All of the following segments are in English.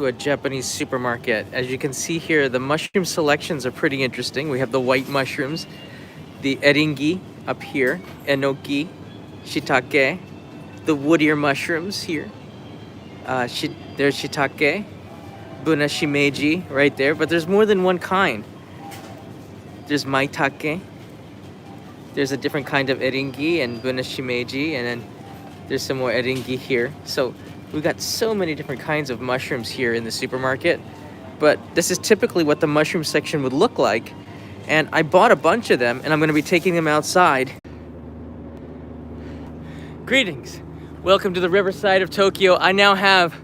to a Japanese supermarket. As you can see here, the mushroom selections are pretty interesting. We have the white mushrooms, the Eringi up here, Enoki, Shiitake, the woodier mushrooms here. There's Shiitake, Bunashimeji right there, but there's more than one kind. There's Maitake. There's a different kind of Eringi and Bunashimeji, and then there's some more Eringi here. So we've got so many different kinds of mushrooms here in the supermarket, but this is typically what the mushroom section would look like. And I bought a bunch of them, and I'm gonna be taking them outside. Greetings, welcome to the riverside of Tokyo. I now have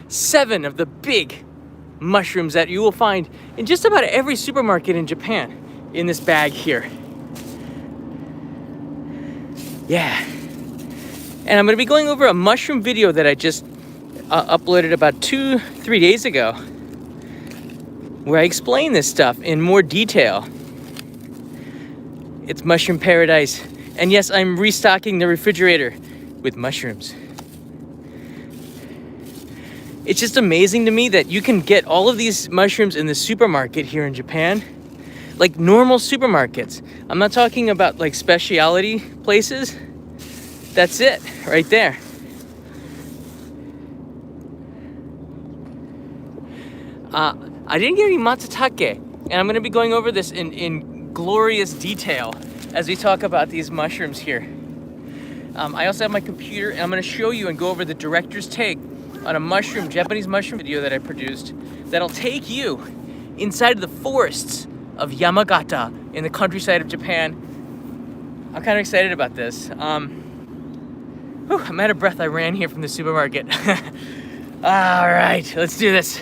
7 of the big mushrooms that you will find in just about every supermarket in Japan in this bag here. Yeah. And I'm gonna be going over a mushroom video that I just uploaded about 2-3 days ago, where I explain this stuff in more detail. It's mushroom paradise. And yes, I'm restocking the refrigerator with mushrooms. It's just amazing to me that you can get all of these mushrooms in the supermarket here in Japan, like normal supermarkets. I'm not talking about like specialty places. That's it right there. I didn't get any maitake, and I'm gonna be going over this in glorious detail as we talk about these mushrooms here. I also have my computer, and I'm gonna show you and go over the director's take on a Japanese mushroom video that I produced that'll take you inside of the forests of Yamagata in the countryside of Japan. I'm kind of excited about this. I'm out of breath. I ran here from the supermarket. All right, let's do this.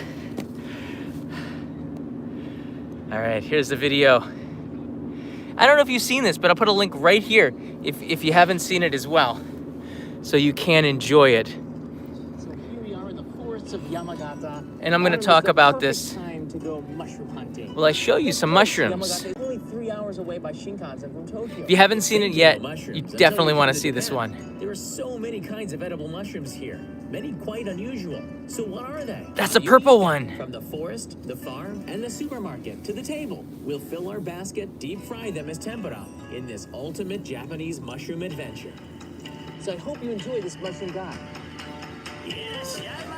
All right, here's the video. I don't know if you've seen this, but I'll put a link right here if you haven't seen it as well, so you can enjoy it. So here we are in the forests of Yamagata. And I'm going to talk about this. Time to go mushroom hunting. Will I show you some mushrooms? Yamagata is only 3 hours away by Shinkansen from Tokyo. If you haven't seen it yet, you definitely want to see this one. There are so many kinds of edible mushrooms here, many quite unusual. So what are they? That's a purple one. From the forest, the farm, and the supermarket to the table, we'll fill our basket, deep fry them as tempura in this ultimate Japanese mushroom adventure. So I hope you enjoy this mushroom guide.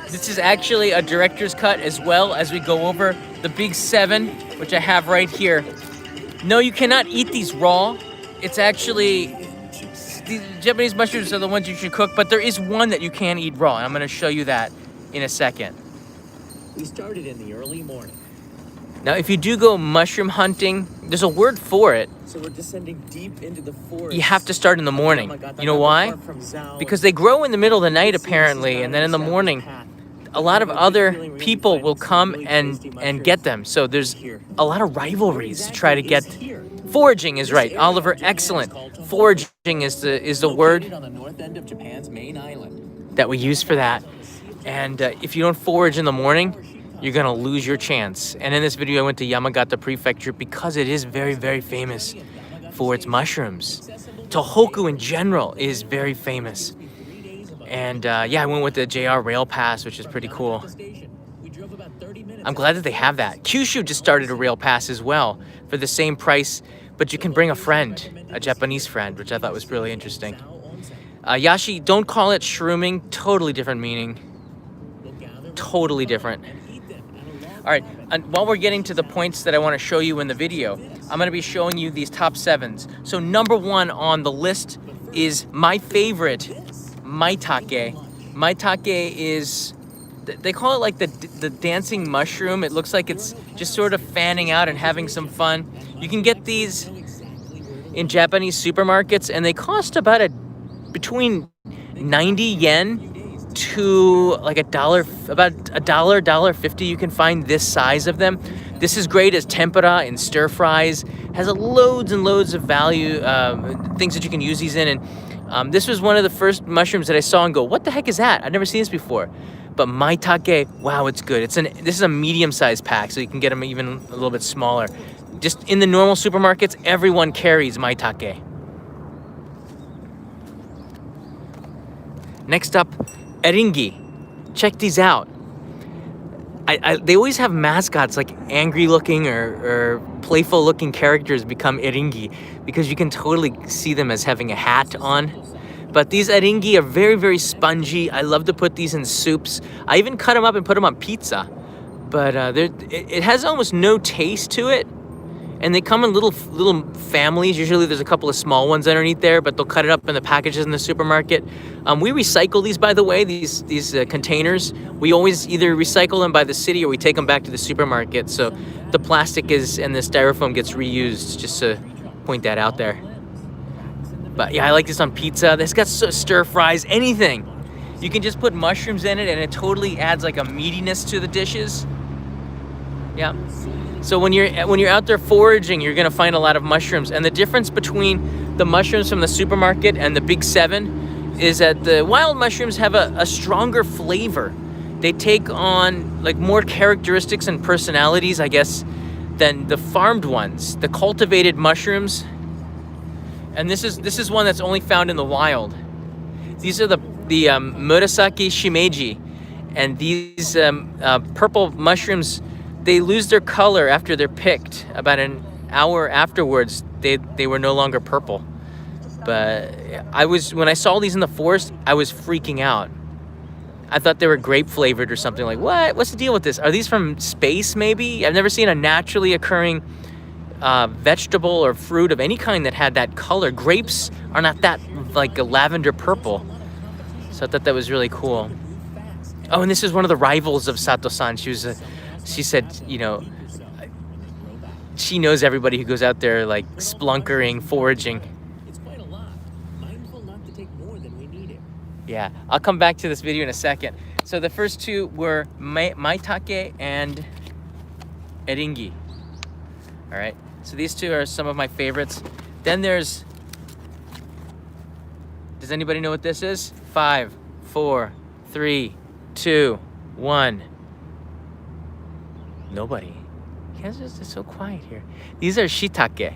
This is actually a director's cut as well, as we go over the big 7, which I have right here. No, you cannot eat these raw. It's actually, the Japanese mushrooms are the ones you should cook, but there is one that you can eat raw, and I'm going to show you that in a second. We started in the early morning. Now, if you do go mushroom hunting, there's a word for it. So we're descending deep into the forest. You have to start in the morning. You know why? Because they grow in the middle of the night, apparently, and then in the morning, a lot of other people will come and get them. So there's a lot of rivalries to try to get. Foraging is right. Oliver, excellent. Foraging is the word on the north end of Japan's main island. that we use for that. And if you don't forage in the morning, you're gonna lose your chance. And in this video, I went to Yamagata Prefecture because it is very, very famous for its mushrooms. Tohoku in general is very famous. And yeah, I went with the JR Rail Pass, which is pretty cool. I'm glad that they have that. Kyushu just started a rail pass as well for the same price, but you can bring a friend, a Japanese friend, which I thought was really interesting. Yashi, don't call it shrooming, totally different meaning. Totally different. All right, and while we're getting to the points that I want to show you in the video, I'm going to be showing you these top 7s. So number 1 on the list is my favorite, Maitake. Maitake is, they call it like the dancing mushroom. It looks like it's just sort of fanning out and having some fun. You can get these in Japanese supermarkets, and they cost about between 90 yen to like $1, about $1.50. You can find this size of them. This is great as tempura and stir fries. Has loads and loads of value, things that you can use these in. And this was one of the first mushrooms that I saw and go, what the heck is that? I've never seen this before. But Maitake, wow, it's good. This is a medium-sized pack, so you can get them even a little bit smaller. Just in the normal supermarkets, everyone carries Maitake. Next up, Eringi. Check these out. they always have mascots like angry looking or playful looking characters become Eringi, because you can totally see them as having a hat on. But these Eringi are very, very spongy. I love to put these in soups. I even cut them up and put them on pizza. But it has almost no taste to it. And they come in little families. Usually there's a couple of small ones underneath there, but they'll cut it up in the packages in the supermarket. We recycle these, by the way, these containers. We always either recycle them by the city or we take them back to the supermarket. So the plastic and the styrofoam gets reused, just to point that out there. But yeah, I like this on pizza. This got stir fries, anything. You can just put mushrooms in it and it totally adds like a meatiness to the dishes. Yeah. So when you're out there foraging, you're gonna find a lot of mushrooms. And the difference between the mushrooms from the supermarket and the Big 7 is that the wild mushrooms have a stronger flavor. They take on like more characteristics and personalities, I guess, than the farmed ones. The cultivated mushrooms, and this is one that's only found in the wild. These are the Murasaki Shimeji, and these purple mushrooms, they lose their color after they're picked. About an hour afterwards, they were no longer purple. But when I saw these in the forest, I was freaking out. I thought they were grape flavored or something. Like, what? What's the deal with this? Are these from space, maybe? I've never seen a naturally occurring vegetable or fruit of any kind that had that color. Grapes are not that like a lavender purple. So I thought that was really cool. Oh, and this is one of the rivals of Sato-san. She said, you know, she knows everybody who goes out there like splunkering, foraging. It's quite a lot. Mindful not to take more than we need it. Yeah, I'll come back to this video in a second. So the first two were Maitake and Eringi. All right, so these two are some of my favorites. Then there's, does anybody know what this is? 5, 4, 3, 2, 1. Nobody. You guys are just so quiet here. These are Shiitake.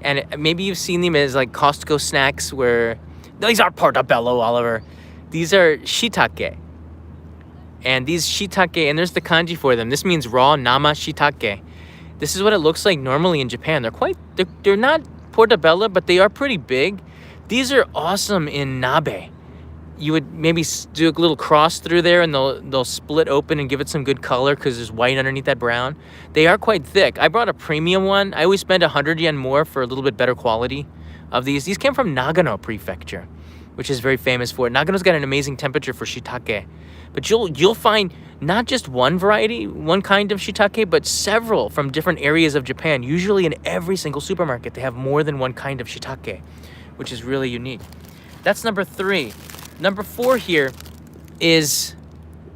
And maybe you've seen them as like Costco snacks where, these are portobello, Oliver. These are Shiitake. And these Shiitake, and there's the kanji for them. This means raw nama Shiitake. This is what it looks like normally in Japan. They're not portobello, but they are pretty big. These are awesome in nabe. You would maybe do a little cross through there and they'll split open and give it some good color because there's white underneath that brown. They are quite thick. I brought a premium one. I always spend 100 yen more for a little bit better quality of these. These came from Nagano Prefecture, which is very famous for it. Nagano's got an amazing temperature for shiitake. But you'll find not just one variety, one kind of shiitake, but several from different areas of Japan. Usually in every single supermarket, they have more than one kind of shiitake, which is really unique. That's number 3. Number 4 here is,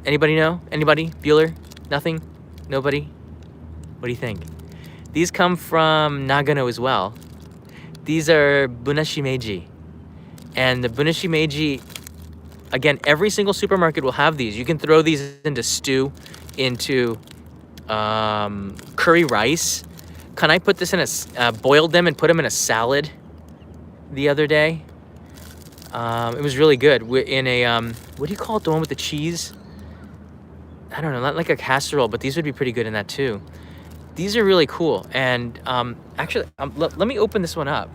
anybody know? Anybody? Bueller? Nothing? Nobody? What do you think? These come from Nagano as well. These are Bunashimeji. And the Bunashimeji, again, every single supermarket will have these. You can throw these into stew, into curry rice. Can I put this in boiled them and put them in a salad the other day? It was really good. In a, what do you call it? The one with the cheese? I don't know, not like a casserole, but these would be pretty good in that too. These are really cool. And actually, let me open this one up.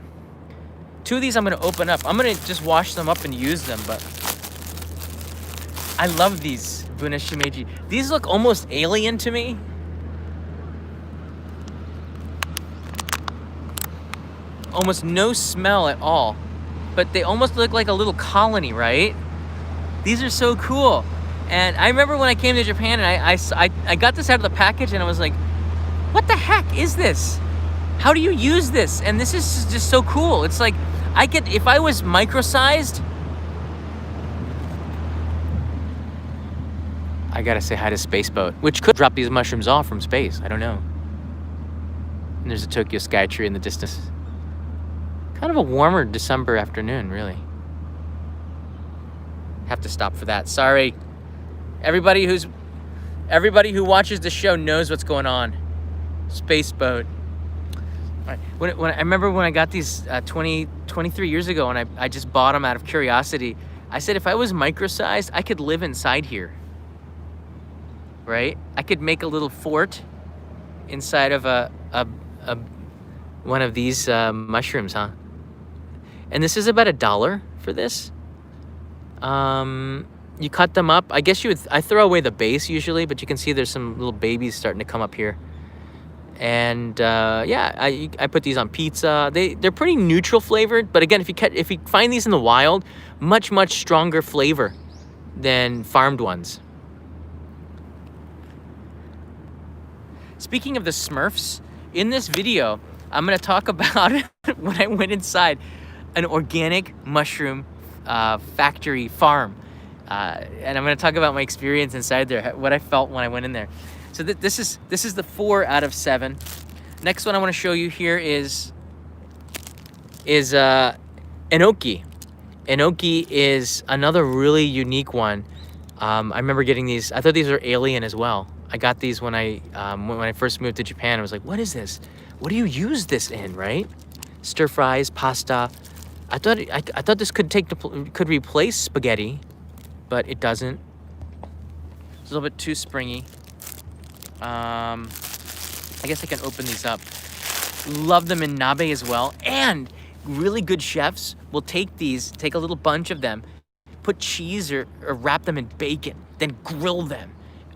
2 of these I'm gonna open up. I'm gonna just wash them up and use them, but I love these Bunashimeji. These look almost alien to me. Almost no smell at all. But they almost look like a little colony, right? These are so cool. And I remember when I came to Japan and I got this out of the package and I was like, what the heck is this? How do you use this? And this is just so cool. It's like, if I was micro-sized, I gotta say hi to Spaceboat, which could drop these mushrooms off from space. I don't know. And there's a Tokyo Skytree in the distance. Kind of a warmer December afternoon, really. Have to stop for that. Sorry. Everybody who watches the show knows what's going on. Spaceboat. All right. When I remember when I got these 23 years ago, and I just bought them out of curiosity. I said if I was micro-sized, I could live inside here. right? I could make a little fort inside of a one of these mushrooms, huh? And this is about $1 for this. You cut them up. I guess I throw away the base usually, but you can see there's some little babies starting to come up here. And yeah, I put these on pizza. They're pretty neutral flavored, but again, if you find these in the wild, much stronger flavor than farmed ones. Speaking of the Smurfs, in this video, I'm gonna talk about when I went inside an organic mushroom factory farm. And I'm going to talk about my experience inside there, what I felt when I went in there. So this is the 4 out of 7. Next one I want to show you here is Enoki. Enoki is another really unique one. I remember getting these. I thought these were alien as well. I got these when I first moved to Japan. I was like, what is this? What do you use this in, right? Stir fries, pasta. I thought this could replace spaghetti, but it doesn't. It's a little bit too springy. I guess I can open these up. Love them in nabe as well. And really good chefs will take a little bunch of them, put cheese or wrap them in bacon, then grill them.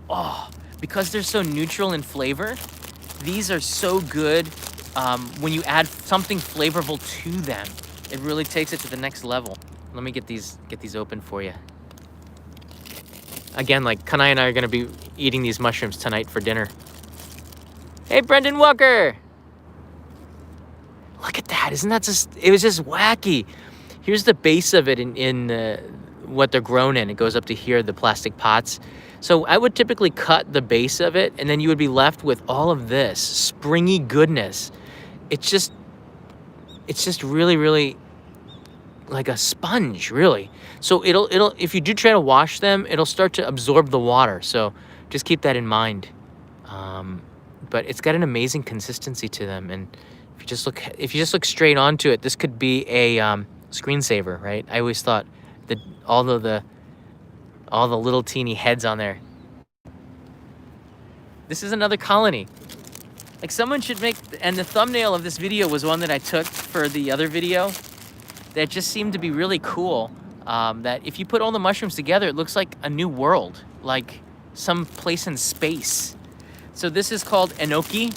Oh, because they're so neutral in flavor, these are so good when you add something flavorful to them. It really takes it to the next level. Let me get these open for you. Again, like Kanai and I are gonna be eating these mushrooms tonight for dinner. Hey, Brendan Walker! Look at that, isn't that it was just wacky. Here's the base of it in what they're grown in. It goes up to here, the plastic pots. So I would typically cut the base of it, and then you would be left with all of this springy goodness. It's just really like a sponge, really. So it'll if you do try to wash them, it'll start to absorb the water. So just keep that in mind. But it's got an amazing consistency to them, and if you just look straight onto it, this could be a screensaver, right? I always thought that all the little teeny heads on there. This is another colony. Like someone should make, and the thumbnail of this video was one that I took for the other video that just seemed to be really cool. That if you put all the mushrooms together, it looks like a new world, like some place in space. So this is called Enoki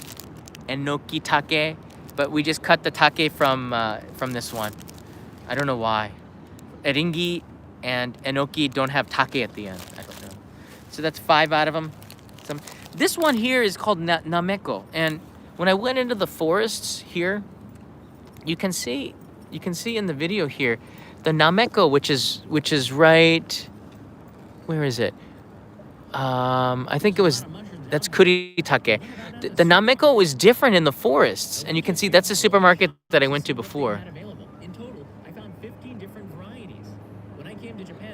take, but we just cut the take from this one. I don't know why. Eringi and Enoki don't have take at the end. I don't know. So that's 5 out of them. This one here is called Nameko, and when I went into the forests here, you can see in the video here, the Nameko, which is right, where is it? I think that's Shiitake. The Nameko is different in the forests, and you can see that's a supermarket that I went to before.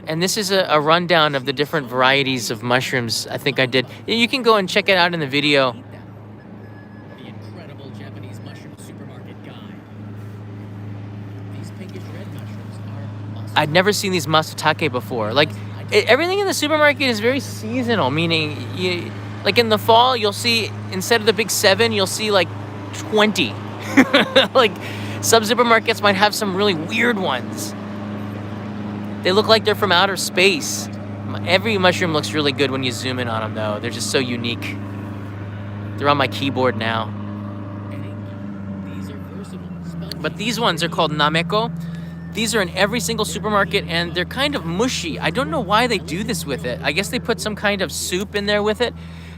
And this is a rundown of the different varieties of mushrooms I think I did. You can go and check it out in the video. The incredible Japanese mushroom supermarket guide. These pinkish red mushrooms are awesome. I'd never seen these Maitake before. Like, everything in the supermarket is very seasonal, meaning like in the fall, you'll see, instead of the big 7, you'll see like 20. Like, some supermarkets might have some really weird ones. They look like they're from outer space. Every mushroom looks really good when you zoom in on them, though. They're just so unique. They're on my keyboard now. But these ones are called Nameko. These are in every single supermarket, and they're kind of mushy. I don't know why they do this with it. I guess they put some kind of soup in there with it.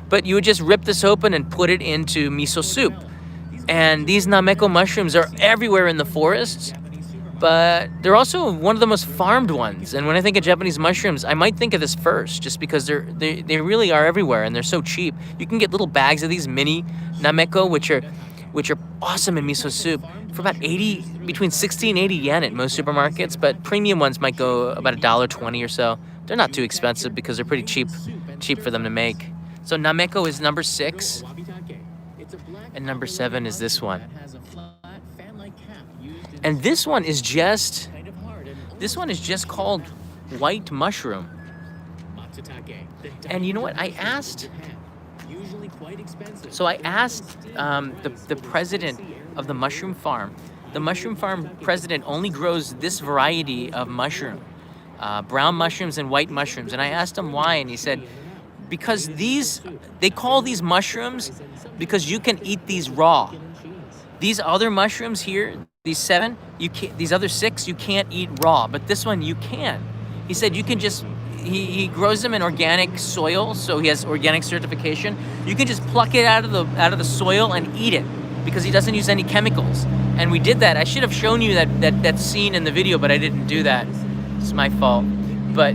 But you would just rip this open and put it into miso soup. And these Nameko mushrooms are everywhere in the forests. But they're also one of the most farmed ones. And when I think of Japanese mushrooms, I might think of this first, just because they really are everywhere, and they're so cheap. You can get little bags of these mini Nameko, which are awesome in miso soup, for about between 60 and 80 yen at most supermarkets. But premium ones might go about $1.20 or so. They're not too expensive because they're pretty cheap for them to make. So Nameko is number 6, and number 7 is this one. And this one is just called white mushroom. Maitake, And you know what? I asked. usually quite expensive. So I asked the president of the mushroom farm. The mushroom farm president only grows this variety of mushroom, brown mushrooms and white mushrooms. And I asked him why, and he said, because they call these mushrooms because you can eat these raw. These other mushrooms here, these 7, these other 6, you can't eat raw, but this one you can. He said you can just, he grows them in organic soil, so he has organic certification. You can just pluck it out of the soil and eat it because he doesn't use any chemicals. And we did that. I should have shown you that scene in the video, but I didn't do that. It's my fault. But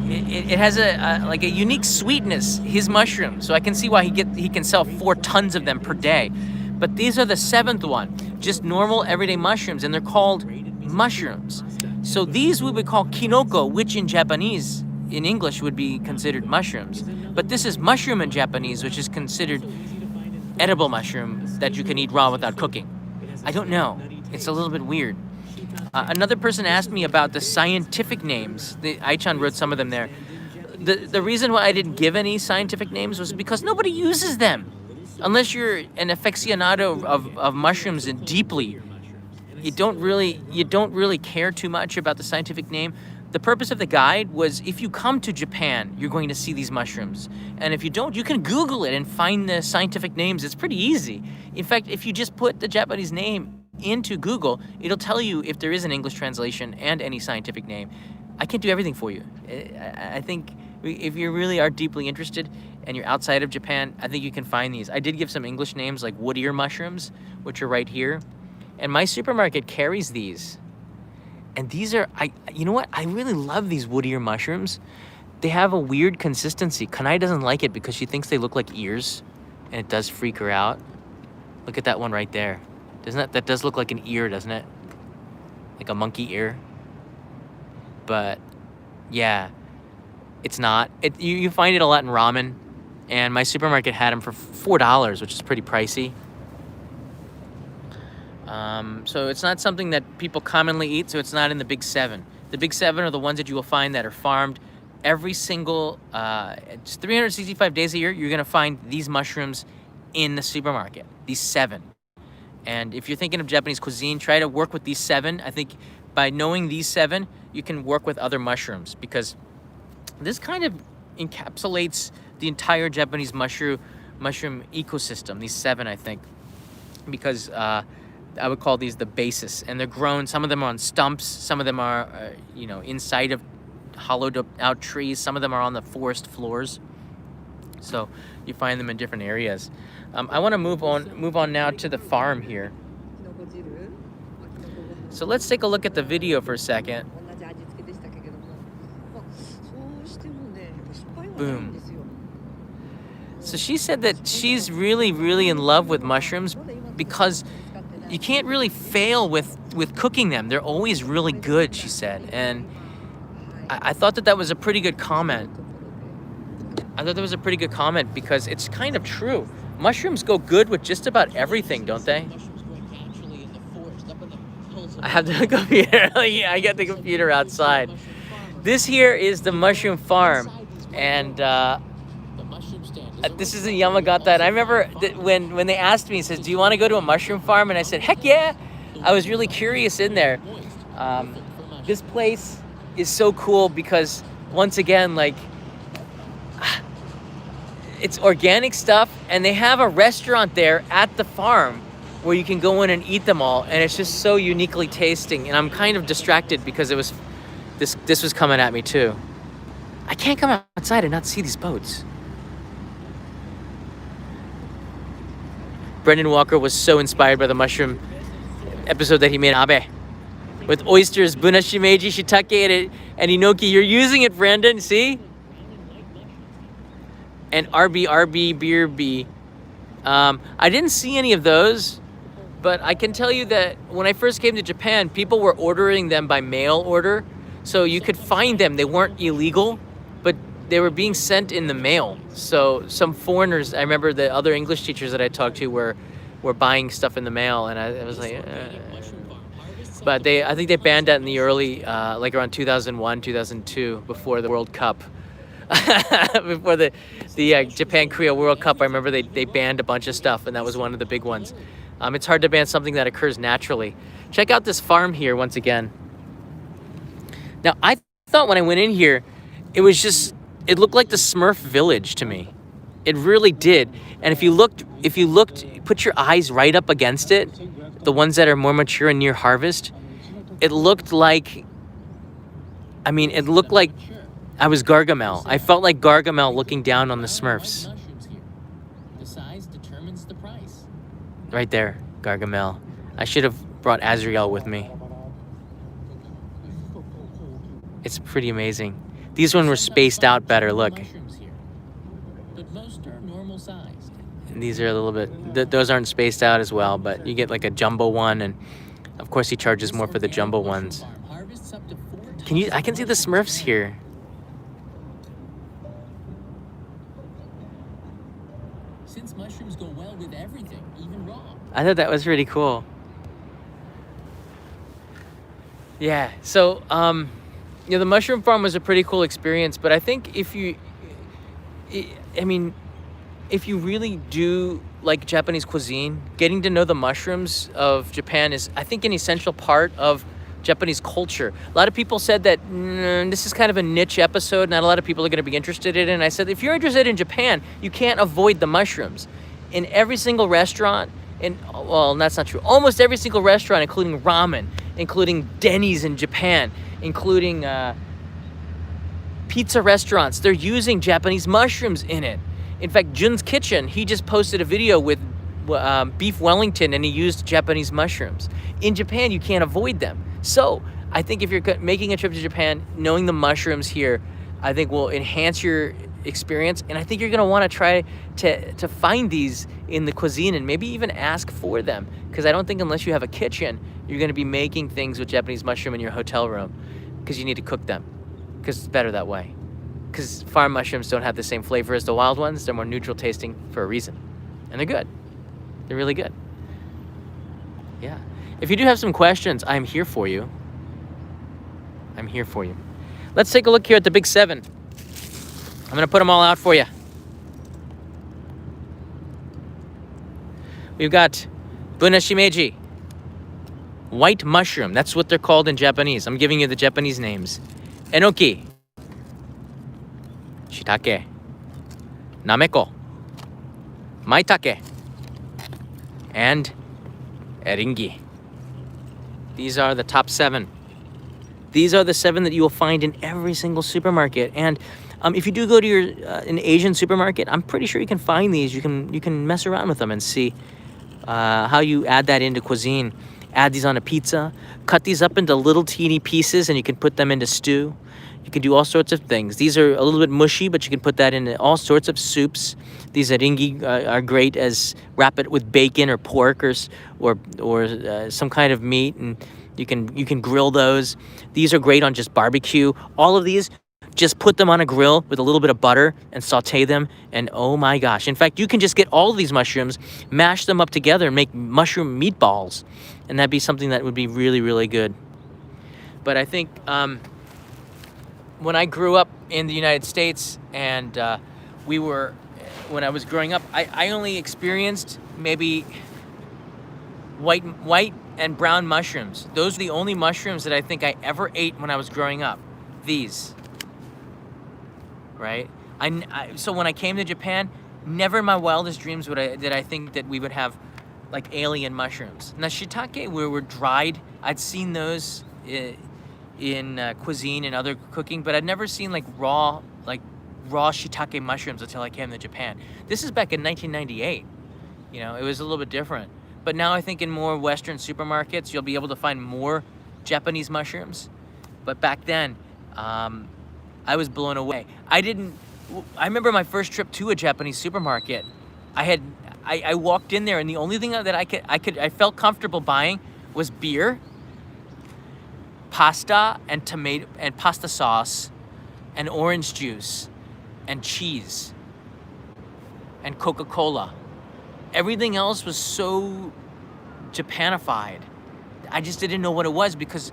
it has a unique sweetness, his mushroom. So I can see why he can sell 4 tons of them per day. But these are the 7th one, just normal everyday mushrooms, and they're called mushrooms. So these we would call kinoko, which in Japanese, in English, would be considered mushrooms. But this is mushroom in Japanese, which is considered edible mushroom that you can eat raw without cooking. I don't know. It's a little bit weird. Another person asked me about the scientific names. Aichan wrote some of them there. The reason why I didn't give any scientific names was because nobody uses them. Unless you're an aficionado of mushrooms and deeply, you don't really care too much about the scientific name. The purpose of the guide was if you come to Japan, you're going to see these mushrooms. And if you don't, you can Google it and find the scientific names. It's pretty easy. In fact, if you just put the Japanese name into Google, it'll tell you if there is an English translation and any scientific name. I can't do everything for you. I think if you really are deeply interested and you're outside of Japan, I think you can find these. I did give some English names like wood ear mushrooms, which are right here. And my supermarket carries these. And these are, you know what? I really love these wood ear mushrooms. They have a weird consistency. Kanai doesn't like it because she thinks they look like ears. And it does freak her out. Look at that one right there. That does look like an ear, doesn't it? Like a monkey ear. But yeah, it's not. You find it a lot in ramen. And my supermarket had them for $4, which is pretty pricey. So it's not something that people commonly eat, so it's not in the big 7. The big 7 are the ones that you will find that are farmed every single, it's 365 days a year, you're going to find these mushrooms in the supermarket, these 7. And if you're thinking of Japanese cuisine, try to work with these 7. I think by knowing these 7, you can work with other mushrooms because this kind of encapsulates the entire Japanese mushroom ecosystem, these 7, I think, because I would call these the basis, and they're grown. Some of them are on stumps. Some of them are, inside of hollowed out trees. Some of them are on the forest floors. So you find them in different areas. I want to move on now to the farm here. So let's take a look at the video for a second. Boom. So she said that she's really, really in love with mushrooms because you can't really fail with cooking them. They're always really good, she said. And I thought that was a pretty good comment. I thought that was a pretty good comment because it's kind of true. Mushrooms go good with just about everything, don't they? I have the computer. I got the computer outside. This here is the mushroom farm. And this is in Yamagata. And I remember that when they asked me, he says, do you want to go to a mushroom farm? And I said, heck yeah. I was really curious in there. This place is so cool because, once again, it's organic stuff. And they have a restaurant there at the farm where you can go in and eat them all. And it's just so uniquely tasting. And I'm kind of distracted because this was coming at me too. I can't come outside and not see these boats. Brendan Walker was so inspired by the mushroom episode that he made Abe. With oysters, Bunashimeji, Shiitake, and Enoki. You're using it, Brandon, see? And RB, Beer B. I didn't see any of those, but I can tell you that when I first came to Japan, people were ordering them by mail order. So you could find them. They weren't illegal, but they were being sent in the mail. So some foreigners, I remember the other English teachers that I talked to were buying stuff in the mail, and I was like, but I think they banned that in the early, around 2001, 2002, before the World Cup. before the Japan Korea World Cup. I remember they banned a bunch of stuff, and that was one of the big ones. It's hard to ban something that occurs naturally. Check out this farm here once again. Now, I thought when I went in here, it looked like the Smurf village to me. It really did. And if you looked, put your eyes right up against it, the ones that are more mature and near harvest, it looked like I was Gargamel. I felt like Gargamel looking down on the Smurfs. The size determines the price. Right there, Gargamel. I should have brought Azrael with me. It's pretty amazing. These ones were spaced out better, look. But most are normal sized. And these are a little bit, those aren't spaced out as well, but you get like a jumbo one, and of course he charges more for the jumbo ones. I can see the Smurfs here. Since mushrooms go well with everything, even raw. I thought that was really cool. Yeah, so, the mushroom farm was a pretty cool experience, but I think if you really do like Japanese cuisine, getting to know the mushrooms of Japan is, I think, an essential part of Japanese culture. A lot of people said that this is kind of a niche episode, not a lot of people are going to be interested in it. And I said, if you're interested in Japan, you can't avoid the mushrooms. In every single restaurant, well, that's not true. Almost every single restaurant, including ramen, including Denny's in Japan, including pizza restaurants, they're using Japanese mushrooms in it. In fact, Jun's Kitchen, he just posted a video with beef Wellington, and he used Japanese mushrooms. In Japan, you can't avoid them. So I think if you're making a trip to Japan, knowing the mushrooms here, I think will enhance your experience. And I think you're going to want to try to find these in the cuisine and maybe even ask for them. Because I don't think unless you have a kitchen, you're going to be making things with Japanese mushroom in your hotel room, because you need to cook them, because it's better that way. Because farm mushrooms don't have the same flavor as the wild ones. They're more neutral tasting for a reason. And they're good. They're really good. Yeah. If you do have some questions, I'm here for you. I'm here for you. Let's take a look here at the Big 7. I'm going to put them all out for you. We've got Bunashimeji. White mushroom. That's what they're called in Japanese. I'm giving you the Japanese names. Enoki. Shiitake. Nameko. Maitake. And Eringi. These are the top 7. These are the 7 that you will find in every single supermarket. And if you do go to an Asian supermarket, I'm pretty sure you can find these. You can mess around with them and see how you add that into cuisine. Add these on a pizza. Cut these up into little teeny pieces, and you can put them into stew. You can do all sorts of things. These are a little bit mushy, but you can put that into all sorts of soups. These eringi are great as wrap it with bacon or pork or some kind of meat, and you can grill those. These are great on just barbecue. All of these, just put them on a grill with a little bit of butter and saute them, and oh my gosh. In fact, you can just get all of these mushrooms, mash them up together, and make mushroom meatballs, and that'd be something that would be really, really good. But I think when I grew up in the United States, and when I was growing up, I only experienced maybe white and brown mushrooms. Those are the only mushrooms that I think I ever ate when I was growing up. These. Right? So when I came to Japan, never in my wildest dreams did I think that we would have like alien mushrooms. Now shiitake were dried. I'd seen those in cuisine and other cooking, but I'd never seen like raw shiitake mushrooms until I came to Japan. This is back in 1998. It was a little bit different. But now I think in more Western supermarkets, you'll be able to find more Japanese mushrooms. But back then, I was blown away. I remember my first trip to a Japanese supermarket. I walked in there, and the only thing that I felt comfortable buying was beer, pasta and tomato and pasta sauce, and orange juice, and cheese, and Coca-Cola. Everything else was so Japanified. I just didn't know what it was, because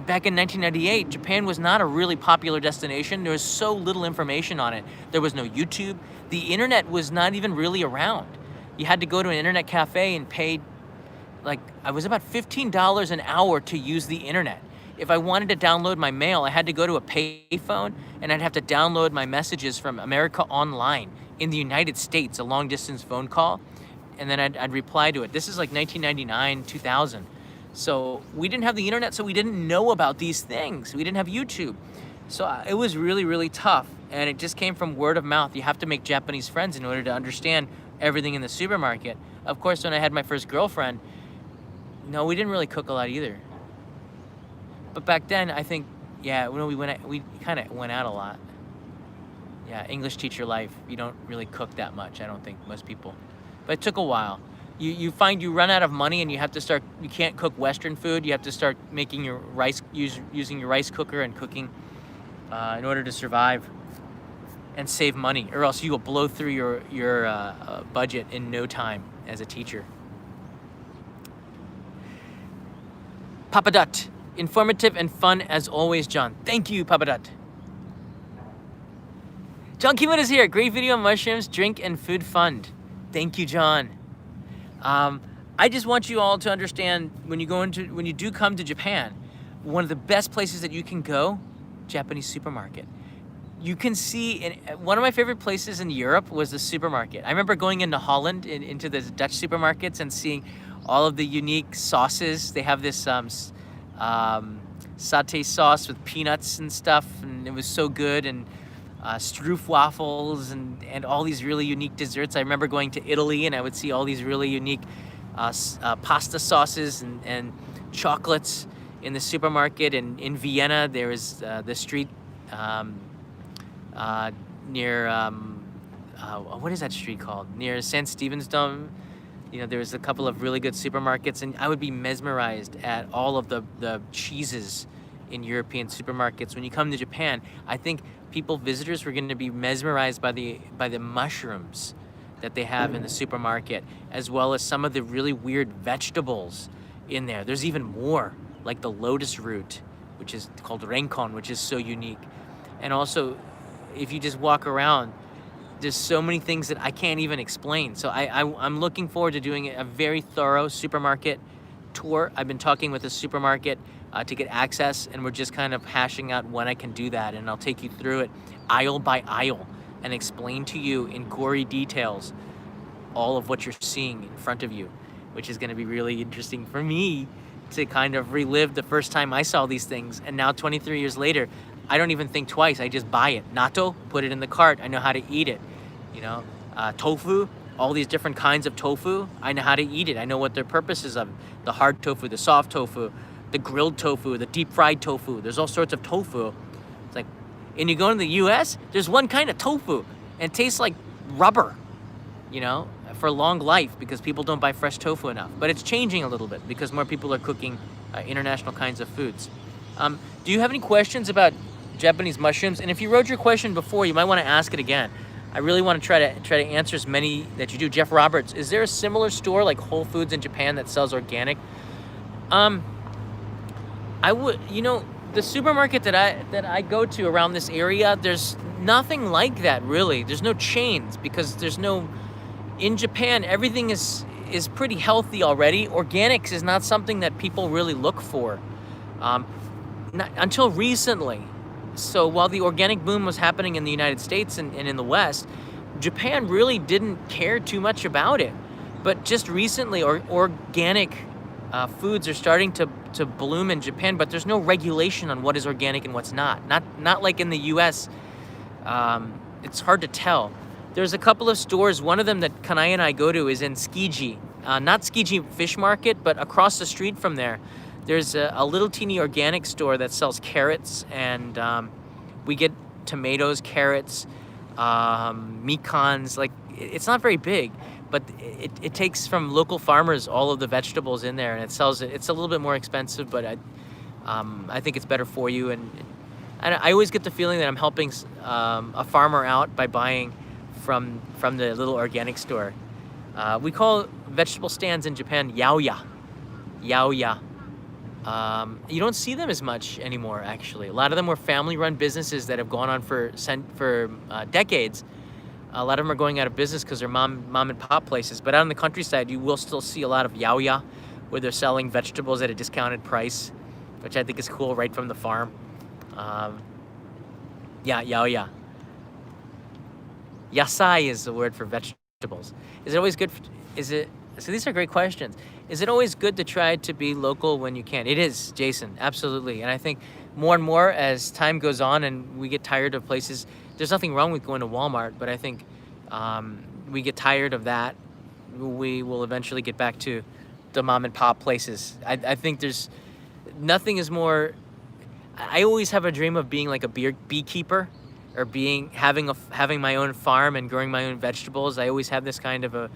back in 1998, Japan was not a really popular destination. There was so little information on it. There was no YouTube. The internet was not even really around. You had to go to an internet cafe and pay, like, it was about $15 an hour to use the internet. If I wanted to download my mail, I had to go to a payphone, and I'd have to download my messages from America Online in the United States, a long-distance phone call, and then I'd reply to it. This is like 1999, 2000. So we didn't have the internet, so we didn't know about these things. We didn't have YouTube. So it was really, really tough, and it just came from word of mouth. You have to make Japanese friends in order to understand everything in the supermarket. Of course, when I had my first girlfriend, no, we didn't really cook a lot either. But back then, I think, yeah, when we kind of went out a lot. Yeah, English teacher life, you don't really cook that much, I don't think, most people. But it took a while. You find you run out of money and you have to start, you can't cook Western food, you have to start making your rice, using your rice cooker and cooking in order to survive and save money, or else you will blow through your budget in no time as a teacher. Papadut, informative and fun as always, John. Thank you, Papadut. John Kimura is here. Great video on mushrooms, drink and food fund. Thank you, John. I just want you all to understand when you do come to Japan, one of the best places that you can go, Japanese supermarket. You can see, one of my favorite places in Europe was the supermarket. I remember going into Holland, into the Dutch supermarkets and seeing all of the unique sauces. They have this satay sauce with peanuts and stuff, and it was so good, and stroopwafels and all these really unique desserts. I remember going to Italy and I would see all these really unique pasta sauces and chocolates in the supermarket. And in Vienna, there was the street near, what is that street called? Near St. Stephen's Dome. You know, there was a couple of really good supermarkets, and I would be mesmerized at all of the cheeses in European supermarkets. When you come to Japan, I think visitors were going to be mesmerized by the mushrooms that they have in the supermarket, as well as some of the really weird vegetables in there. There's even more, like the lotus root, which is called renkon, which is so unique. And also, if you just walk around, there's so many things that I can't even explain. So I'm looking forward to doing a very thorough supermarket tour. I've been talking with the supermarket to get access, and we're just kind of hashing out when I can do that, and I'll take you through it aisle by aisle and explain to you in gory details all of what you're seeing in front of you, which is going to be really interesting for me to kind of relive the first time I saw these things. And now 23 years later, I don't even think twice. I just buy it. Natto, put it in the cart. I know how to eat it. You know, tofu, all these different kinds of tofu. I know how to eat it. I know what their purposes of the hard tofu, the soft tofu, the grilled tofu, the deep fried tofu. There's all sorts of tofu. It's like, and you go in the US, there's one kind of tofu, and it tastes like rubber, you know, for long life, because people don't buy fresh tofu enough. But it's changing a little bit because more people are cooking international kinds of foods. Do you have any questions about Japanese mushrooms? And if you wrote your question before, you might want to ask it again. I really want to try to answer as many that you do. Jeff Roberts, is there a similar store like Whole Foods in Japan that sells organic? I would, you know, the supermarket that I go to around this area, there's nothing like that really. There's no chains, because there's no, in Japan, everything is pretty healthy already. Organics is not something that people really look for, not until recently. So while the organic boom was happening in the United States and in the West, Japan really didn't care too much about it. But just recently, organic foods are starting to bloom in Japan, but there's no regulation on what is organic and what's not. Not like in the US. It's hard to tell. There's a couple of stores. One of them that Kanai and I go to is in Tsukiji. Not Tsukiji Fish Market, but across the street from there. There's a little teeny organic store that sells carrots, and we get tomatoes, carrots, mekons. Like, it's not very big, but it takes from local farmers all of the vegetables in there, and it sells it. It's a little bit more expensive, but I think it's better for you. And I always get the feeling that I'm helping a farmer out by buying from the little organic store. We call vegetable stands in Japan yaoya. Yaoya. You don't see them as much anymore, actually. A lot of them were family-run businesses that have gone on for decades. A lot of them are going out of business because they're mom and pop places. But out in the countryside, you will still see a lot of yaoya, where they're selling vegetables at a discounted price, which I think is cool, right from the farm. Yeah, yaoya. Yasai is the word for vegetables. Is it always good? So these are great questions. Is it always good to try to be local when you can? It is, Jason, absolutely. And I think more and more as time goes on and we get tired of places, there's nothing wrong with going to Walmart, but I think we get tired of that. We will eventually get back to the mom and pop places. I think there's nothing is more. I always have a dream of being like a beekeeper, or having my own farm and growing my own vegetables. I always have this kind of a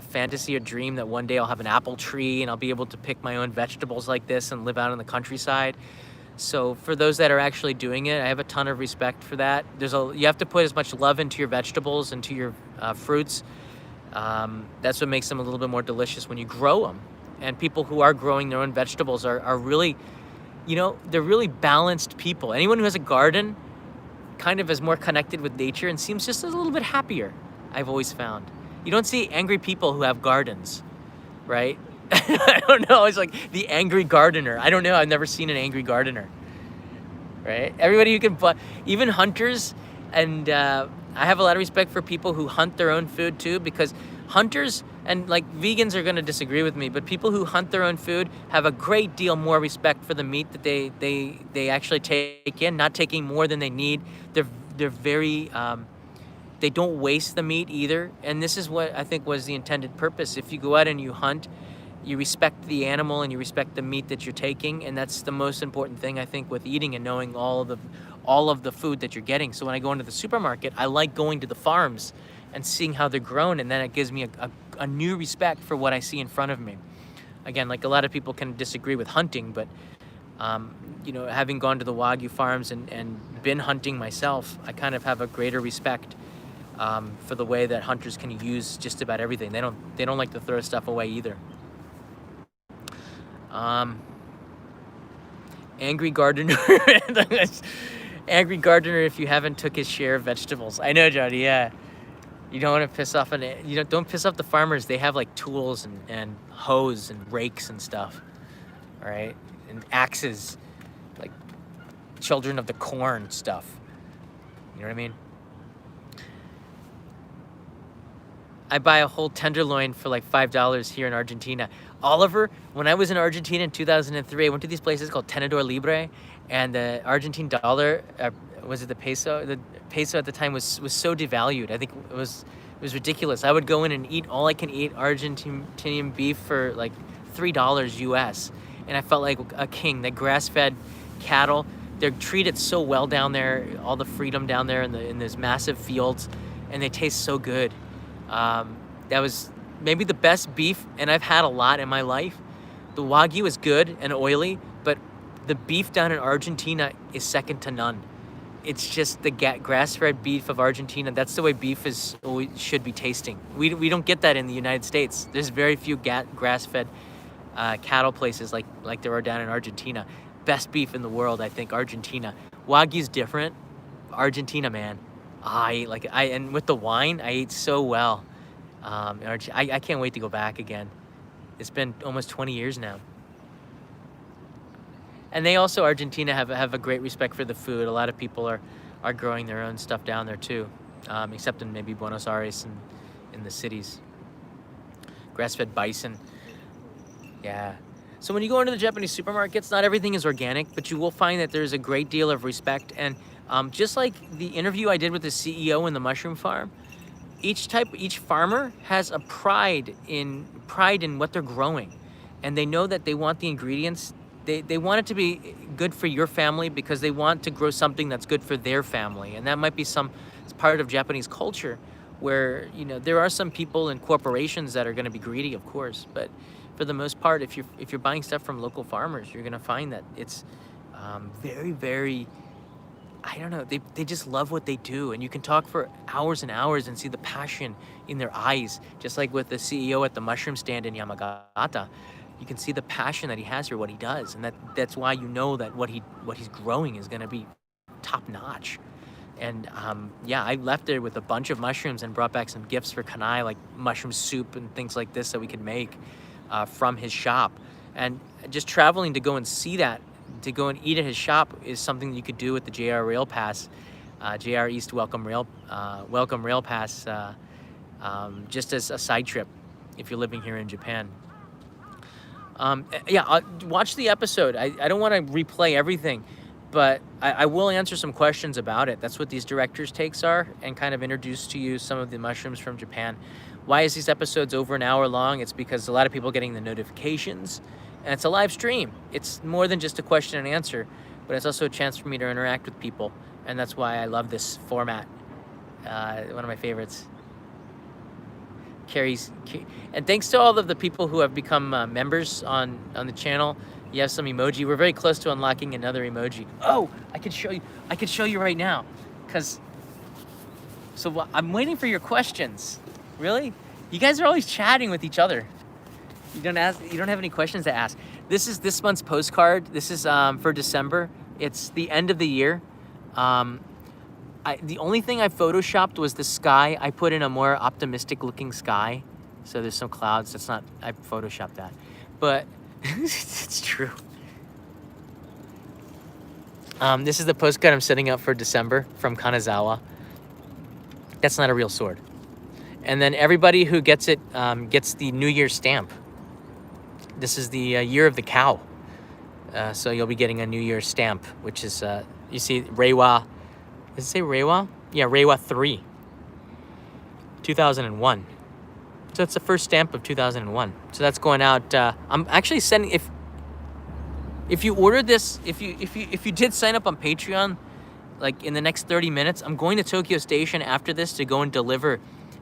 fantasy or dream that one day I'll have an apple tree and I'll be able to pick my own vegetables like this and live out in the countryside. So for those that are actually doing it, I have a ton of respect for that. You have to put as much love into your vegetables and to your fruits. That's what makes them a little bit more delicious when you grow them. And people who are growing their own vegetables are really, they're really balanced people. Anyone who has a garden kind of is more connected with nature and seems just a little bit happier, I've always found. You don't see angry people who have gardens, right? I don't know. It's like the angry gardener. I don't know. I've never seen an angry gardener, right? Everybody who can, even hunters, and I have a lot of respect for people who hunt their own food too, because hunters and like vegans are going to disagree with me, but people who hunt their own food have a great deal more respect for the meat that they actually take in, not taking more than they need. They're very they don't waste the meat either, and this is what I think was the intended purpose. If you go out and you hunt, you respect the animal and you respect the meat that you're taking, and that's the most important thing I think with eating and knowing all of the food that you're getting. So when I go into the supermarket, I like going to the farms and seeing how they're grown, and then it gives me a new respect for what I see in front of me. Again, like a lot of people can disagree with hunting, but having gone to the Wagyu farms and been hunting myself, I kind of have a greater respect for the way that hunters can use just about everything. They don't like to throw stuff away either. Angry gardener. Angry gardener if you haven't took his share of vegetables. I know, Johnny, yeah. You don't want to piss off don't piss off the farmers. They have like tools and hoes and rakes and stuff. All right? And axes, like children of the corn stuff. You know what I mean? I buy a whole tenderloin for like $5 here in Argentina. Oliver, when I was in Argentina in 2003, I went to these places called Tenedor Libre, and the Argentine dollar, was it the peso? The peso at the time was so devalued. I think it was ridiculous. I would go in and eat all I can eat Argentinian beef for like $3 US, and I felt like a king. The grass-fed cattle, they're treated so well down there, all the freedom down there in those massive fields, and they taste so good. That was maybe the best beef, and I've had a lot in my life. The Wagyu is good and oily, but the beef down in Argentina is second to none. It's just the grass-fed beef of Argentina. That's the way beef should be tasting. We don't get that in the United States. There's very few grass-fed cattle places like there are down in Argentina. Best beef in the world, I think, Argentina. Wagyu's different. Argentina, man. And with the wine, I ate so well. I can't wait to go back again. It's been almost 20 years now. And they also, Argentina, have a great respect for the food. A lot of people are growing their own stuff down there too, except in maybe Buenos Aires and in the cities. Grass-fed bison. Yeah. So when you go into the Japanese supermarkets, not everything is organic, but you will find that there's a great deal of respect. And just like the interview I did with the CEO in the mushroom farm, each farmer has a pride in what they're growing, and they know that they want the ingredients. They want it to be good for your family because they want to grow something that's good for their family, and that might be it's part of Japanese culture, where there are some people and corporations that are going to be greedy, of course, but for the most part, if you're buying stuff from local farmers, you're going to find that it's very, very, I don't know, they just love what they do, and you can talk for hours and hours and see the passion in their eyes, just like with the CEO at the mushroom stand in Yamagata. you can see the passion that he has for what he does, and that's why you know that what he's growing is gonna be top notch. And yeah, I left there with a bunch of mushrooms and brought back some gifts for Kanai, like mushroom soup and things like this that we could make from his shop. And just traveling to go and see that, to go and eat at his shop, is something that you could do with the JR Rail Pass, JR East Welcome Rail Pass, just as a side trip if you're living here in Japan. Yeah, watch the episode. I don't want to replay everything, but I will answer some questions about it. That's what these director's takes are, and kind of introduce to you some of the mushrooms from Japan. Why is these episodes over an hour long? It's because a lot of people are getting the notifications, and it's a live stream. It's more than just a question and answer, but it's also a chance for me to interact with people, and that's why I love this format. One of my favorites. And thanks to all of the people who have become members on the channel. You have some emoji. We're very close to unlocking another emoji. Oh, I could show you right now, so I'm waiting for your questions. Really? You guys are always chatting with each other. You don't have any questions to ask. This is this month's postcard. This is for December. It's the end of the year. The only thing I photoshopped was the sky. I put in a more optimistic looking sky. So there's some clouds. I photoshopped that. But it's true. This is the postcard I'm setting up for December from Kanazawa. That's not a real sword. And then everybody who gets it gets the New Year stamp. This is the year of the cow. So you'll be getting a New Year stamp, which is, you see, Reiwa. Does it say Reiwa? Yeah, Reiwa 3. 2001. So it's the first stamp of 2001. So that's going out. I'm actually sending, if you ordered this, if you did sign up on Patreon, like in the next 30 minutes, I'm going to Tokyo Station after this to go and deliver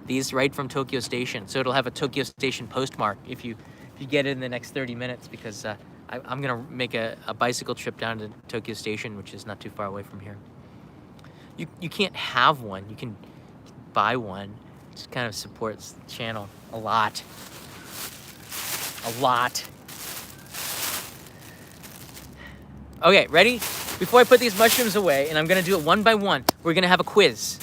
these right from Tokyo Station. So it'll have a Tokyo Station postmark if you get it in the next 30 minutes, because I'm gonna make a bicycle trip down to Tokyo Station, which is not too far away from here. You can't have one, you can buy one. It just kind of supports the channel a lot. Okay, ready? Before I put these mushrooms away, and I'm gonna do it one by one, we're gonna have a quiz.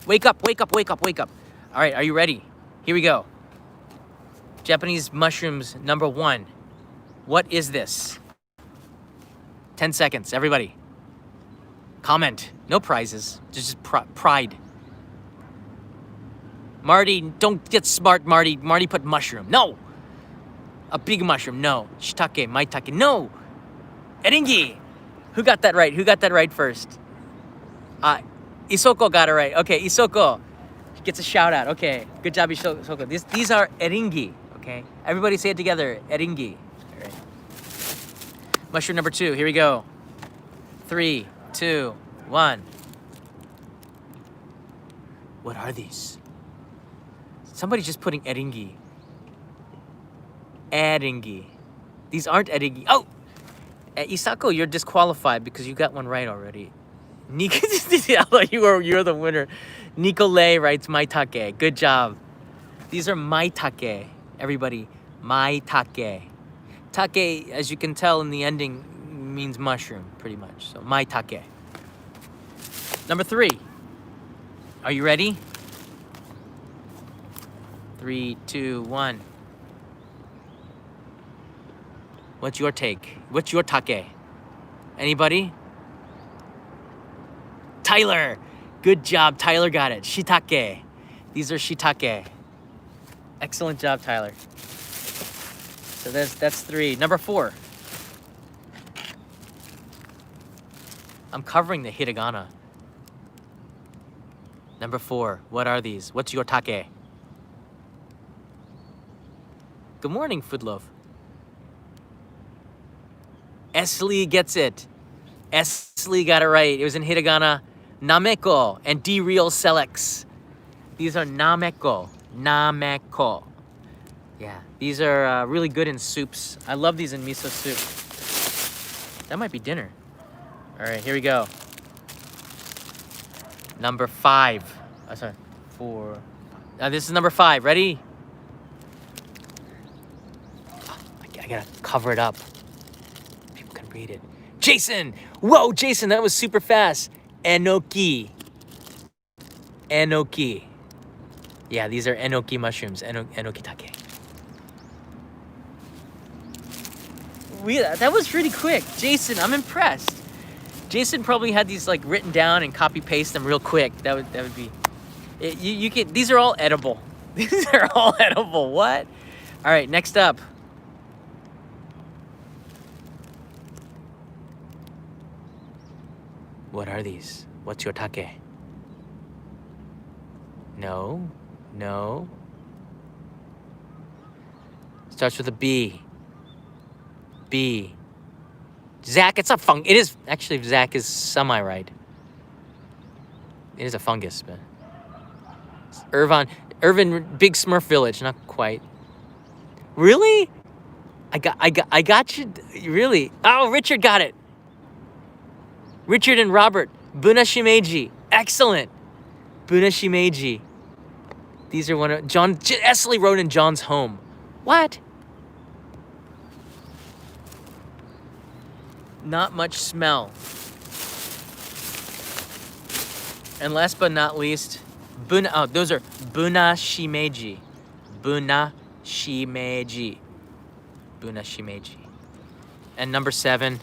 Wake up. All right, are you ready? Here we go. Japanese mushrooms number 1. What is this? 10 seconds, everybody. Comment. No prizes, just pride. Marty, don't get smart, Marty. Marty put mushroom. No. A big mushroom, no. Shiitake, Maitake, no. Eringi. Who got that right first? Isoko got it right. Okay, Isoko gets a shout out. Okay, good job, Isoko. These are Eringi. Okay, everybody say it together. Eringi. All right. Mushroom number 2. Here we go. 3, 2, 1. What are these? Somebody's just putting Eringi. Eringi. These aren't Eringi. Oh, Isako, you're disqualified because you got one right already. You're the winner. Nicolay writes Maitake. Good job. These are Maitake. Everybody, Maitake. Take, as you can tell in the ending, means mushroom, pretty much. So Maitake. Number 3. Are you ready? 3, 2, 1. What's your take? What's your take? Anybody? Tyler. Good job. Tyler got it. Shiitake. These are shiitake. Excellent job, Tyler. So that's 3. Number 4. I'm covering the hiragana. Number 4. What are these? What's your take? Good morning, Foodloaf. Esli gets it. Esli got it right. It was in hiragana. Nameko and D-Real Selex. These are Nameko. Nameko. Yeah, these are really good in soups. I love these in miso soup. That might be dinner. All right, here we go. Number 5. Oh, sorry, 4. Now this is number 5. Ready? I gotta cover it up. People can read it. Jason! Whoa, Jason, that was super fast. Enoki. Enoki. Yeah, these are enoki mushrooms. Enokitake. That was really quick. Jason, I'm impressed. Jason probably had these like written down and copy paste them real quick. That would be. You can. These are all edible. These are all edible. What? All right, next up. What are these? What's your take? No. Starts with a B. B. Zach, it's a fungus. It is, actually, Zach is semi-right. It is a fungus, but. Irvin, Big Smurf Village, not quite. Really? I got you, really? Oh, Richard got it. Richard and Robert, Bunashimeji, excellent. Bunashimeji. These are one of, John, Esley wrote in John's home. What? Not much smell. And last but not least, those are Bunashimeji. Bunashimeji. Bunashimeji. And number 7,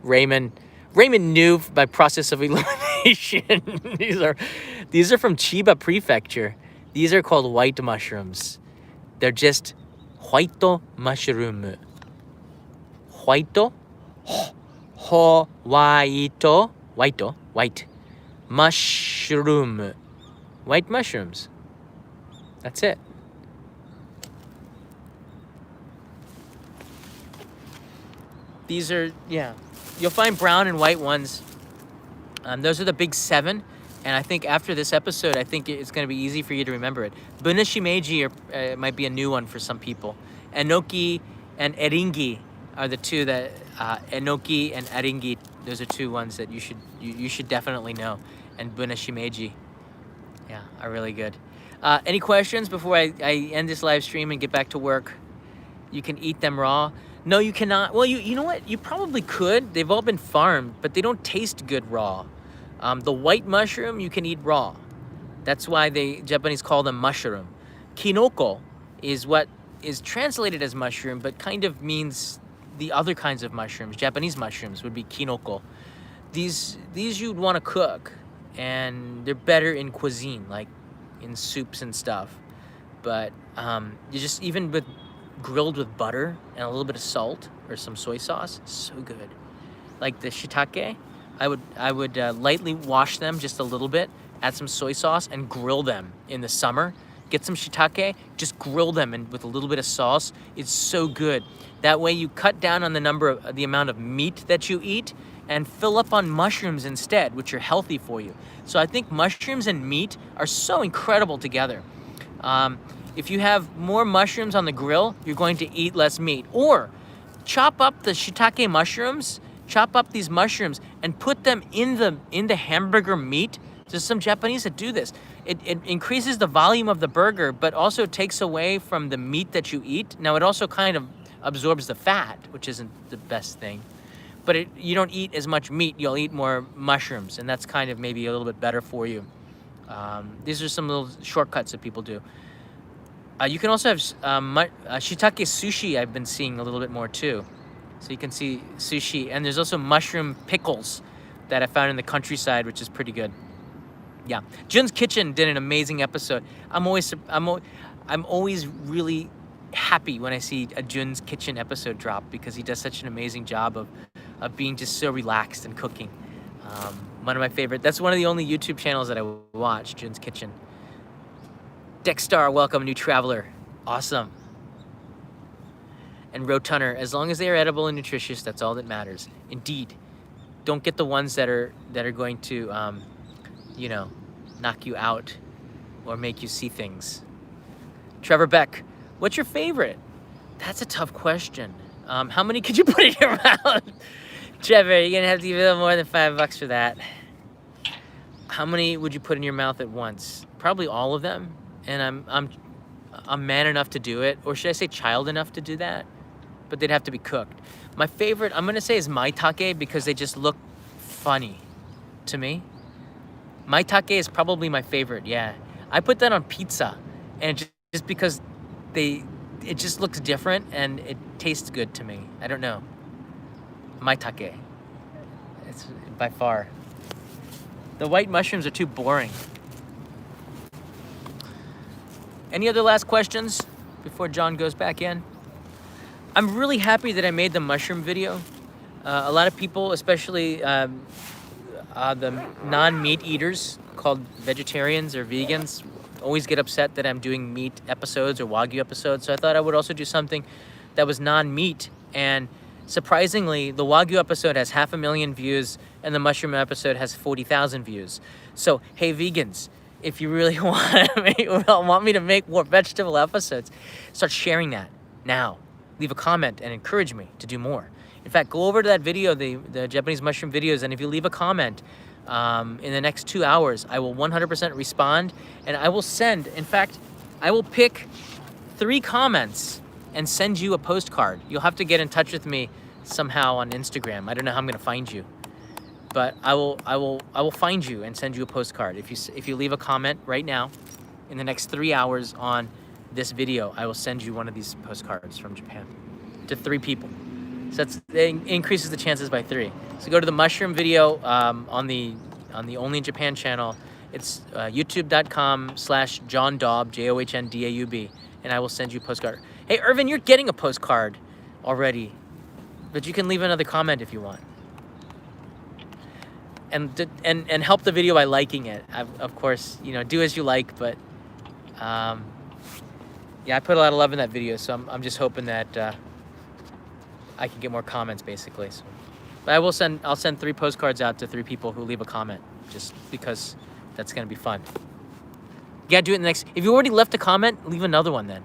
Raymond knew by process of elimination. These are from Chiba Prefecture. These are called white mushrooms. They're just white mushroom. White mushroom. White mushrooms. That's it. These are, yeah. You'll find brown and white ones. Those are the big 7. And I think after this episode, I think it's going to be easy for you to remember it. Bunashimeji might be a new one for some people. Enoki and Eringi are the two that, Enoki and Eringi, those are 2 ones that you should definitely know. And Bunashimeji, yeah, are really good. Any questions before I end this live stream and get back to work? You can eat them raw. No, you cannot. Well, you know what? You probably could. They've all been farmed, but they don't taste good raw. The white mushroom you can eat raw. That's why Japanese call them mushroom. Kinoko is what is translated as mushroom, but kind of means the other kinds of mushrooms. Japanese mushrooms would be kinoko. These you'd want to cook, and they're better in cuisine, like in soups and stuff. But you just, even with grilled with butter and a little bit of salt or some soy sauce, so good. Like the shiitake, I would lightly wash them just a little bit, add some soy sauce, and grill them in the summer. Get some shiitake, just grill them and with a little bit of sauce. It's so good. That way you cut down on the amount of meat that you eat and fill up on mushrooms instead, which are healthy for you. So I think mushrooms and meat are so incredible together. If you have more mushrooms on the grill, you're going to eat less meat. Or chop up the shiitake mushrooms, chop up these mushrooms and put them in the hamburger meat. There's some Japanese that do this. It increases the volume of the burger, but also takes away from the meat that you eat. Now, it also kind of absorbs the fat, which isn't the best thing. But you don't eat as much meat. You'll eat more mushrooms, and that's kind of maybe a little bit better for you. These are some little shortcuts that people do. You can also have shiitake sushi. I've been seeing a little bit more too. So you can see sushi, and there's also mushroom pickles that I found in the countryside, which is pretty good. Yeah, Jun's Kitchen did an amazing episode. I'm always really happy when I see a Jun's Kitchen episode drop, because he does such an amazing job of being just so relaxed and cooking. One of my favorite. That's one of the only YouTube channels that I watch, Jun's Kitchen. Dexstar, welcome, new traveler. Awesome. And Rotunner, as long as they are edible and nutritious, that's all that matters. Indeed. Don't get the ones that are going to, knock you out or make you see things. Trevor Beck, what's your favorite? That's a tough question. How many could you put in your mouth? Trevor, you're gonna have to give a little more than $5 for that. How many would you put in your mouth at once? Probably all of them. And a man enough to do it, or should I say child enough to do that? But they'd have to be cooked. My favorite, I'm gonna say, is Maitake because they just look funny to me. Maitake is probably my favorite, yeah. I put that on pizza, and just because it just looks different and it tastes good to me. I don't know. Maitake. It's by far. The white mushrooms are too boring. Any other last questions before John goes back in? I'm really happy that I made the mushroom video. A lot of people, especially the non-meat eaters called vegetarians or vegans, always get upset that I'm doing meat episodes or Wagyu episodes. So I thought I would also do something that was non-meat. And surprisingly, the Wagyu episode has 500,000 views and the mushroom episode has 40,000 views. So, hey vegans, if you really want me to make more vegetable episodes, start sharing that now. Leave a comment and encourage me to do more. In fact, go over to that video, the Japanese mushroom videos, and if you leave a comment in the next 2 hours, I will 100% respond, and I will send, in fact, I will pick 3 comments and send you a postcard. You'll have to get in touch with me somehow on Instagram. I don't know how I'm gonna find you, but I will find you and send you a postcard. If you leave a comment right now, in the next 3 hours on this video, I will send you one of these postcards from Japan to 3 people. So it increases the chances by 3. So go to the mushroom video on the Only in Japan channel. It's youtube.com/JohnDaub, JohnDaub, and I will send you a postcard. Hey, Irvin, you're getting a postcard already, but you can leave another comment if you want. And help the video by liking it. Of course, do as you like, but yeah, I put a lot of love in that video, so I'm just hoping that I can get more comments, basically. So, but I'll send 3 postcards out to 3 people who leave a comment, just because that's gonna be fun. You gotta do it if you already left a comment, leave another one then.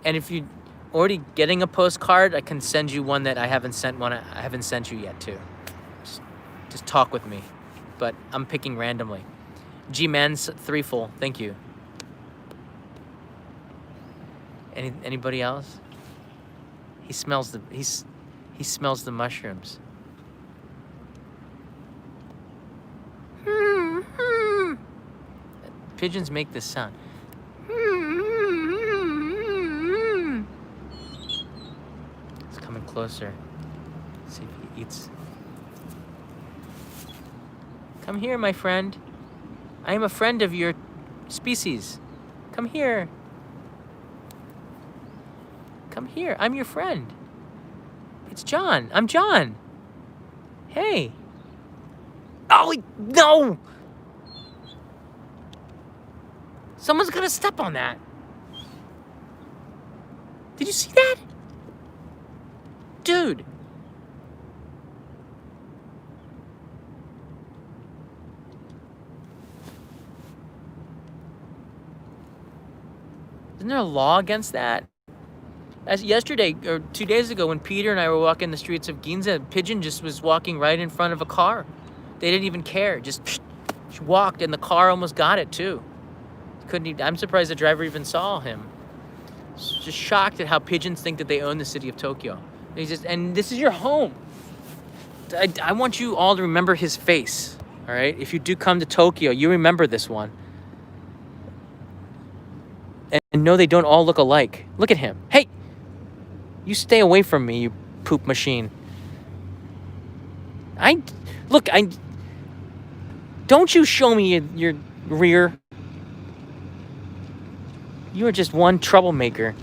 And if you already getting a postcard, I can send you one that I haven't sent you yet too. Just talk with me, but I'm picking randomly. G-Man's 3 full, thank you. Anybody else? He smells the mushrooms. Pigeons make this sound. It's coming closer. Let's see if he eats. Come here, my friend. I am a friend of your species. Come here. Come here. I'm your friend. It's John. I'm John. Hey. Oh, no! Someone's gonna step on that. Did you see that? Dude. Isn't there a law against that? As yesterday or 2 days ago, when Peter and I were walking the streets of Ginza, a pigeon just was walking right in front of a car. They didn't even care. Just walked, and the car almost got it too. I'm surprised the driver even saw him. Just shocked at how pigeons think that they own the city of Tokyo. And this is your home. I want you all to remember his face. All right, if you do come to Tokyo, you remember this one. And no, they don't all look alike. Look at him. Hey, you stay away from me, you poop machine. Don't you show me your rear. You are just one troublemaker.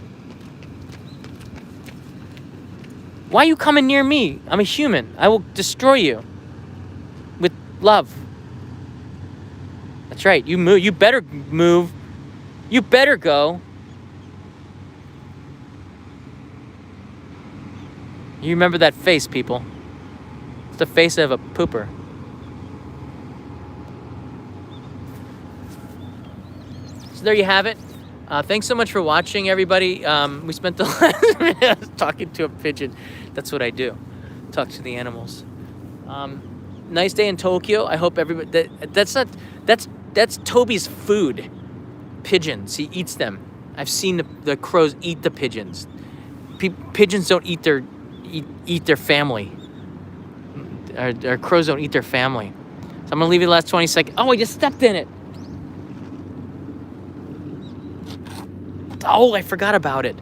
Why are you coming near me? I'm a human. I will destroy you. With love. That's right. You move. You better move. You better go. You remember that face, people. It's the face of a pooper. So there you have it. Thanks so much for watching, everybody. We spent the last minute talking to a pigeon. That's what I do. Talk to the animals. Nice day in Tokyo. I hope everybody... That's Toby's food. pigeons. He eats them. I've seen the crows eat the pigeons. Pigeons don't eat their family. Or crows don't eat their family. So I'm gonna leave you the last 20 seconds. Oh, I just stepped in it. Oh, I forgot about it.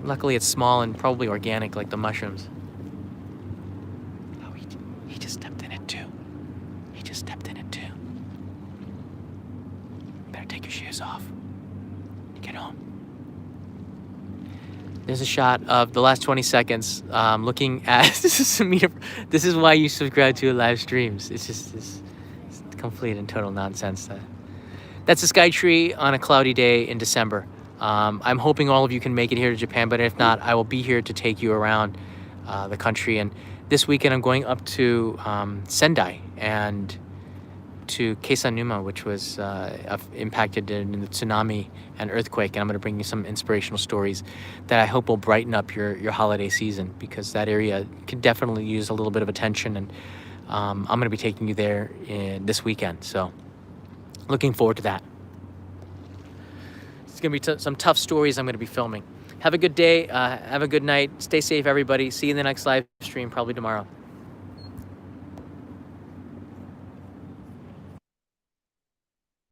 Luckily, it's small and probably organic, like the mushrooms. Oh, he just stepped in it too. He just stepped in it too. Better take your shoes off. Get home. There's a shot of the last 20 seconds looking at this is why you subscribe to live streams. It's just it's complete and total nonsense. That's a sky tree on a cloudy day in December. I'm hoping all of you can make it here to Japan, but if not, I will be here to take you around the country. And this weekend I'm going up to Sendai and to Keisanuma, which was impacted in the tsunami and earthquake. And I'm going to bring you some inspirational stories that I hope will brighten up your holiday season, because that area could definitely use a little bit of attention. And I'm going to be taking you there this weekend. So looking forward to that. It's going to be some tough stories I'm going to be filming. Have a good day. Have a good night. Stay safe, everybody. See you in the next live stream, probably tomorrow.